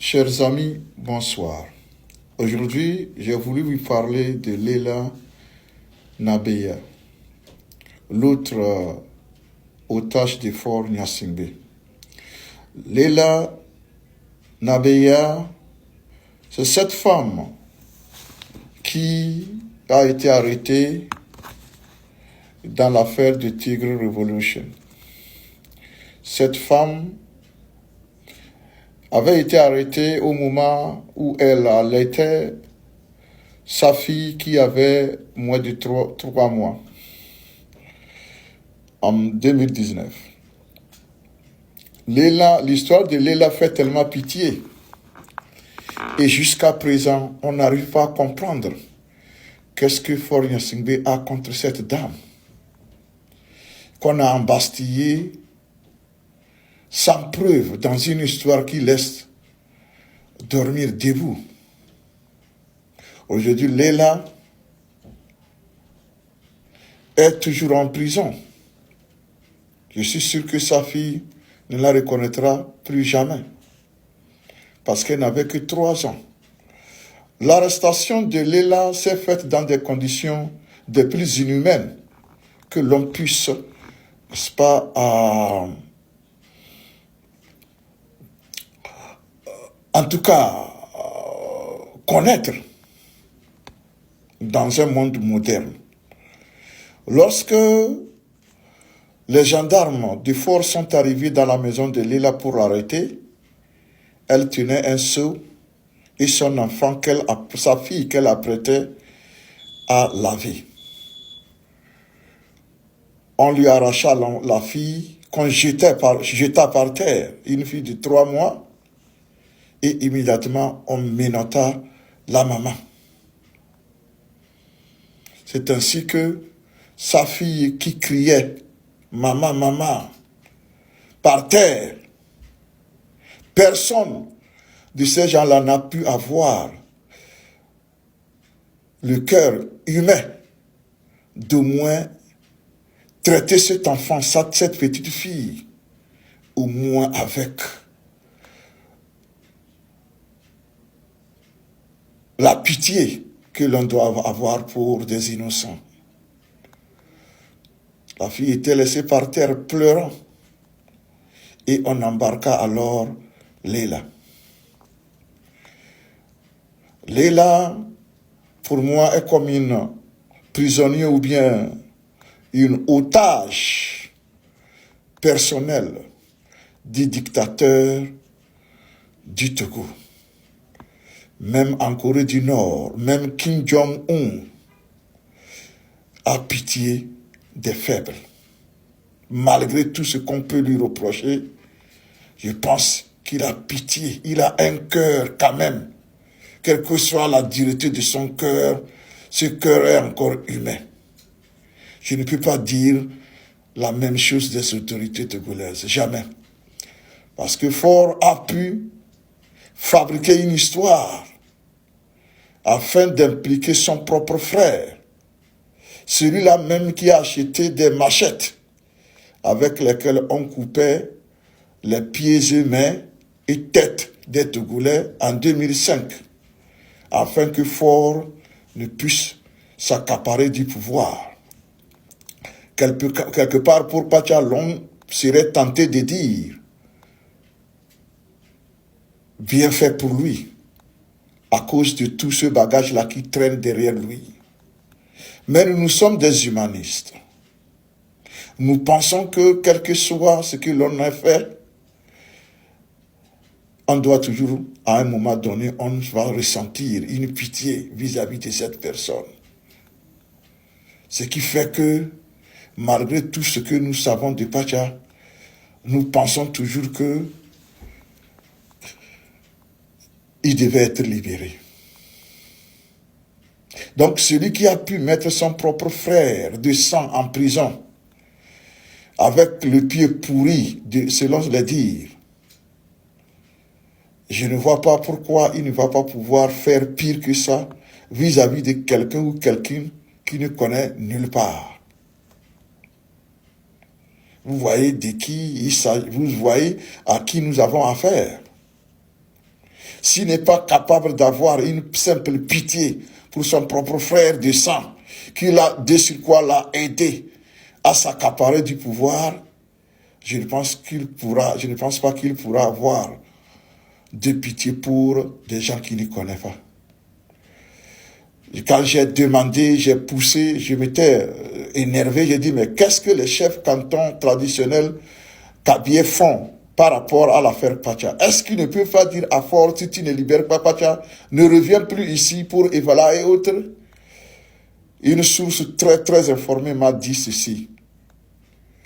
Chers amis, bonsoir. Aujourd'hui, j'ai voulu vous parler de Leila Nabeya, l'autre otage du fort Nyasingbe. Leila Nabeya, c'est cette femme qui a été arrêtée dans l'affaire de Tigre Revolution. Cette femme avait été arrêtée au moment où elle allaitait sa fille qui avait moins de 3 mois, en 2019. L'histoire de Leila fait tellement pitié. Et jusqu'à présent, on n'arrive pas à comprendre qu'est-ce que Faure Gnassingbé a contre cette dame qu'on a embastillée sans preuve dans une histoire qui laisse dormir debout. Aujourd'hui, Leila est toujours en prison. Je suis sûr que sa fille ne la reconnaîtra plus jamais parce qu'elle n'avait que 3 ans. L'arrestation de Leila s'est faite dans des conditions des plus inhumaines que l'on puisse, n'est-ce pas, en tout cas, connaître dans un monde moderne. Lorsque les gendarmes du fort sont arrivés dans la maison de Leila pour l'arrêter, elle tenait un seau et son enfant, sa fille qu'elle apprêtait à laver. On lui arracha la fille qu'on jeta par terre, une fille de 3 mois, et immédiatement on menotta la maman. C'est ainsi que sa fille qui criait « Maman, maman » par terre, personne de ces gens-là n'a pu avoir le cœur humain d'au moins traiter cet enfant, cette petite fille, au moins avec la pitié que l'on doit avoir pour des innocents. La fille était laissée par terre pleurant et on embarqua alors Leila. Leila, pour moi, est comme une prisonnière ou bien une otage personnelle du dictateur du Togo. Même en Corée du Nord, même Kim Jong-un a pitié des faibles. Malgré tout ce qu'on peut lui reprocher, je pense qu'il a pitié. Il a un cœur quand même. Quelle que soit la dureté de son cœur, ce cœur est encore humain. Je ne peux pas dire la même chose des autorités togolaises. Jamais. Parce que Faure a pu fabriquer une histoire afin d'impliquer son propre frère. Celui-là même qui a acheté des machettes avec lesquelles on coupait les pieds et mains et têtes des Togolais en 2005, afin que Faure ne puisse s'accaparer du pouvoir. Quelque part, pour Pacha, l'on serait tenté de dire bien fait pour lui, à cause de tout ce bagage-là qui traîne derrière lui. Mais nous sommes des humanistes. Nous pensons que quel que soit ce que l'on a fait, on doit toujours, à un moment donné, on va ressentir une pitié vis-à-vis de cette personne. Ce qui fait que, malgré tout ce que nous savons de Pacha, nous pensons toujours que il devait être libéré. Donc, celui qui a pu mettre son propre frère de sang en prison, avec le pied pourri, selon les dires, je ne vois pas pourquoi il ne va pas pouvoir faire pire que ça vis-à-vis de quelqu'un ou quelqu'un qui ne connaît nulle part. Vous voyez de qui il s'agit, vous voyez à qui nous avons affaire. s'il n'est pas capable d'avoir une simple pitié pour son propre frère de sang, de surcroît l'a aidé à s'accaparer du pouvoir, je ne pense pas qu'il pourra avoir de pitié pour des gens qui ne connaissent pas. Et quand j'ai demandé, j'ai poussé, je m'étais énervé, j'ai dit, mais qu'est-ce que les chefs cantons traditionnels Kabylie font par rapport à l'affaire Pacha? Est-ce qu'ils ne peuvent pas dire à force, si tu ne libères pas Pacha, ne reviens plus ici pour Evala et autres? Une source très très informée m'a dit ceci.